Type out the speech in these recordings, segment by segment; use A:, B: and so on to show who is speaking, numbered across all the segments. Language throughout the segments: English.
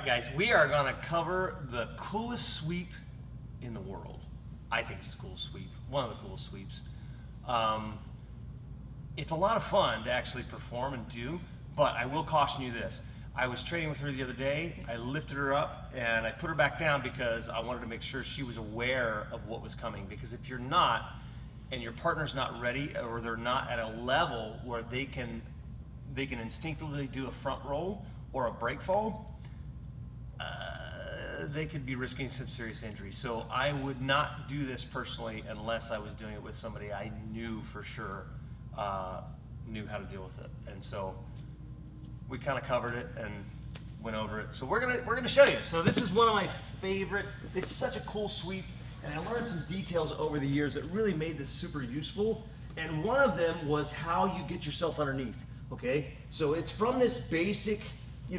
A: right, guys, we are gonna cover the coolest sweep in the world. I think it's the coolest sweep, one of the coolest sweeps. It's a lot of fun to actually perform and do, but I will caution you this. I was training with her the other day, I lifted her up and I put her back down because I wanted to make sure she was aware of what was coming. Because if you're not, and your partner's not ready, or they're not at a level where they can instinctively do a front roll or a break fall, they could be risking some serious injury. So I would not do this personally unless I was doing it with somebody I knew for sure knew how to deal with it. And so we kind of covered it and went over it. So we're gonna show you. So this is one of my favorite. It's such a cool sweep, and I learned some details over the years that really made this super useful. And one of them was how you get yourself underneath. Okay, so it's from this basic,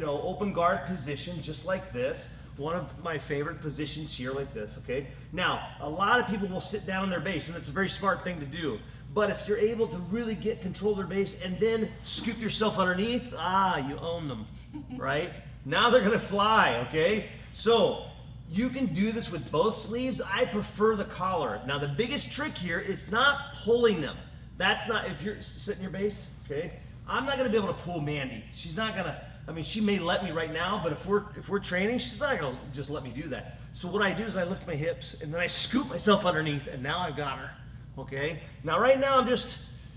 A: open guard position, just like this. One of my favorite positions here, like this. Okay. Now, a lot of people will sit down on their base, and it's a very smart thing to do. But if you're able to really get control of their base and then scoop yourself underneath, you own them, right? Now they're gonna fly, okay? So you can do this with both sleeves. I prefer the collar. Now the biggest trick here is not pulling them. That's not, if you're sitting your base, okay? I'm not gonna be able to pull Mandy. She's not gonna, she may let me right now, but if we're training, she's not gonna just let me do that. So what I do is I lift my hips and then I scoop myself underneath, and now I've got her. Okay, now right now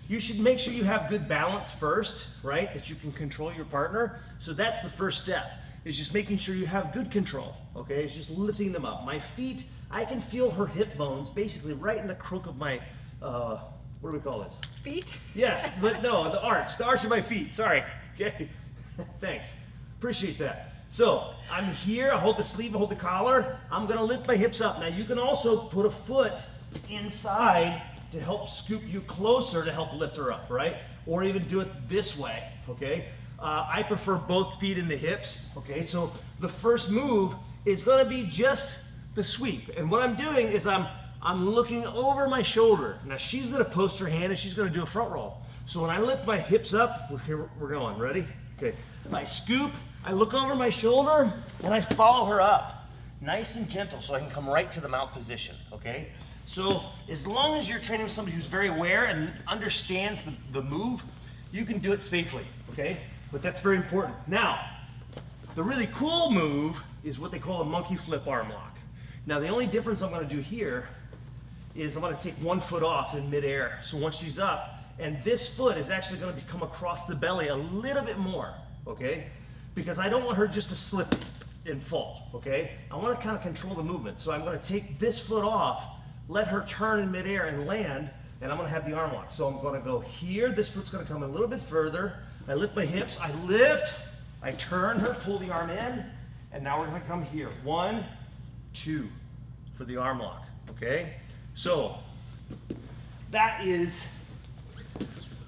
A: you should make sure you have good balance first, right? That you can control your partner. So that's the first step, is just making sure you have good control, okay? It's just lifting them up. My feet, I can feel her hip bones basically right in the crook of my, what do we call this?
B: Feet?
A: Yes, but no, the arch of my feet, sorry, okay? Thanks, appreciate that. So I'm here, I hold the sleeve, I hold the collar, I'm gonna lift my hips up. Now you can also put a foot inside to help scoop you closer to help lift her up, right? Or even do it this way, okay? I prefer both feet in the hips, okay? So the first move is gonna be just the sweep. And what I'm doing is I'm looking over my shoulder. Now she's gonna post her hand and she's gonna do a front roll. So when I lift my hips up, we're going, ready? Okay, I scoop, I look over my shoulder, and I follow her up. Nice and gentle so I can come right to the mount position, okay? So as long as you're training with somebody who's very aware and understands the move, you can do it safely, okay? But that's very important. Now, the really cool move is what they call a monkey flip arm lock. Now the only difference I'm gonna do here is I'm gonna take one foot off in midair. So once she's up, and this foot is actually gonna come across the belly a little bit more, okay? Because I don't want her just to slip and fall, okay? I wanna kind of control the movement. So I'm gonna take this foot off, let her turn in midair and land, and I'm gonna have the arm lock. So I'm gonna go here, this foot's gonna come a little bit further, I lift my hips, I lift, I turn her, pull the arm in, and now we're gonna come here. 1, 2, for the arm lock, okay? So, that is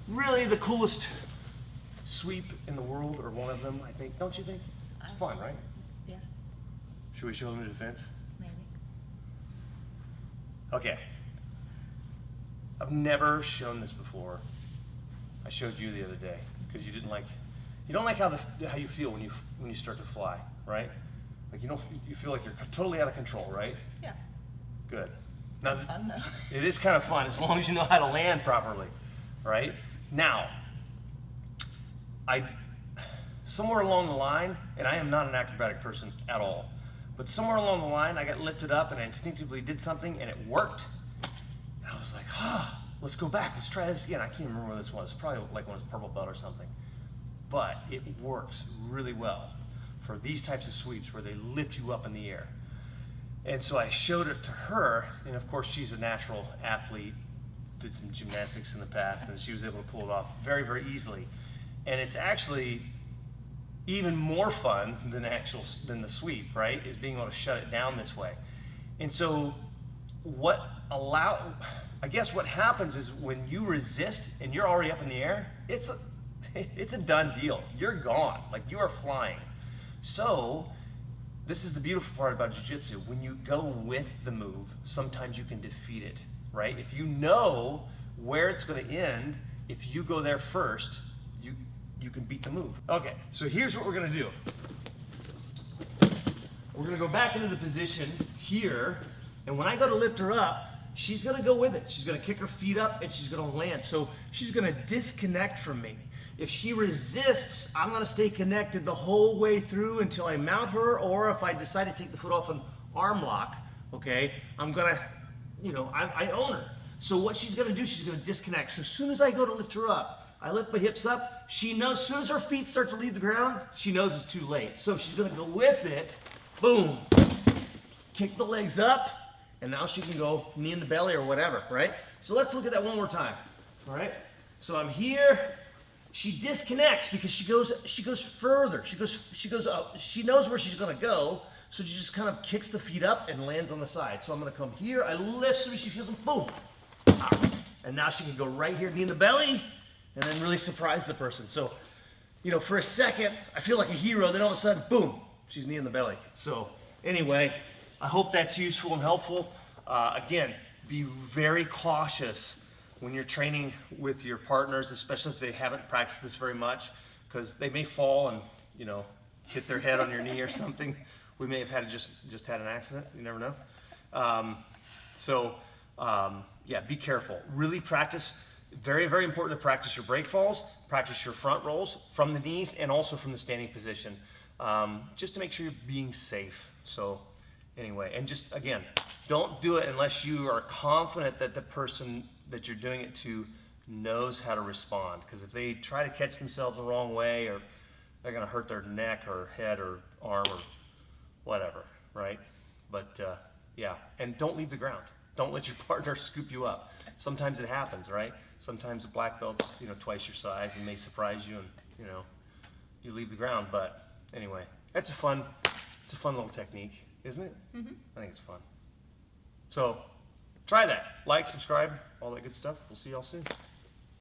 A: really the coolest sweep in the world, or one of them, I think. Don't you think? It's fun, right?
B: Yeah,
A: Should we show them the defense?
B: maybe.
A: Okay. I've never shown this before. I showed you the other day because you don't like how you feel when you start to fly, right? Like you feel like you're totally out of control, right?
B: Yeah.
A: Good. Now
B: Fun though.
A: it is kind of fun as long as you know how to land properly, right? Now, somewhere along the line, and I am not an acrobatic person at all, but somewhere along the line I got lifted up and I instinctively did something and it worked. And I was like, let's go back, let's try this again. I can't remember what this was. Probably like when it was purple belt or something. But it works really well for these types of sweeps where they lift you up in the air. And so I showed it to her, and of course she's a natural athlete, did some gymnastics in the past, and she was able to pull it off very, very easily. And it's actually even more fun than the sweep, right? Is being able to shut it down this way. And so I guess what happens is when you resist and you're already up in the air, it's a done deal. You're gone, like you are flying. So this is the beautiful part about jiu-jitsu. When you go with the move, sometimes you can defeat it, right? If you know where it's going to end, if you go there first, you can beat the move. Okay, so here's what we're going to do. We're gonna go back into the position here, and when I go to lift her up, she's gonna go with it. She's gonna kick her feet up and she's gonna land. So she's gonna disconnect from me. If she resists, I'm gonna stay connected the whole way through until I mount her, or if I decide to take the foot off an arm lock, okay, I'm gonna, I own her. So what she's gonna do, she's gonna disconnect. So as soon as I go to lift her up, I lift my hips up, she knows, as soon as her feet start to leave the ground, she knows it's too late. So she's gonna go with it, boom, kick the legs up, and now she can go knee in the belly or whatever, right? So let's look at that one more time, all right? So I'm here, she disconnects because she goes further. She goes up, she knows where she's gonna go, so she just kind of kicks the feet up and lands on the side. So I'm gonna come here, I lift, so she feels them, boom. And now she can go right here, knee in the belly, and then really surprise the person. So, for a second, I feel like a hero, then all of a sudden, boom, she's knee in the belly. So anyway, I hope that's useful and helpful. Again, be very cautious when you're training with your partners, especially if they haven't practiced this very much, because they may fall and, hit their head on your knee or something. We may have had just had an accident, you never know. Yeah, be careful. Really practice. Very, very important to practice your break falls, practice your front rolls from the knees and also from the standing position, just to make sure you're being safe. So anyway, and just again, don't do it unless you are confident that the person that you're doing it to knows how to respond. Because if they try to catch themselves the wrong way, or they're gonna hurt their neck or head or arm or whatever, right? But yeah, and don't leave the ground. Don't let your partner scoop you up. Sometimes it happens, right? Sometimes a black belt's twice your size and may surprise you, and you leave the ground. But anyway, it's a fun little technique, isn't it? Mm-hmm. I think it's fun. So try that. Like, subscribe, all that good stuff. We'll see y'all soon.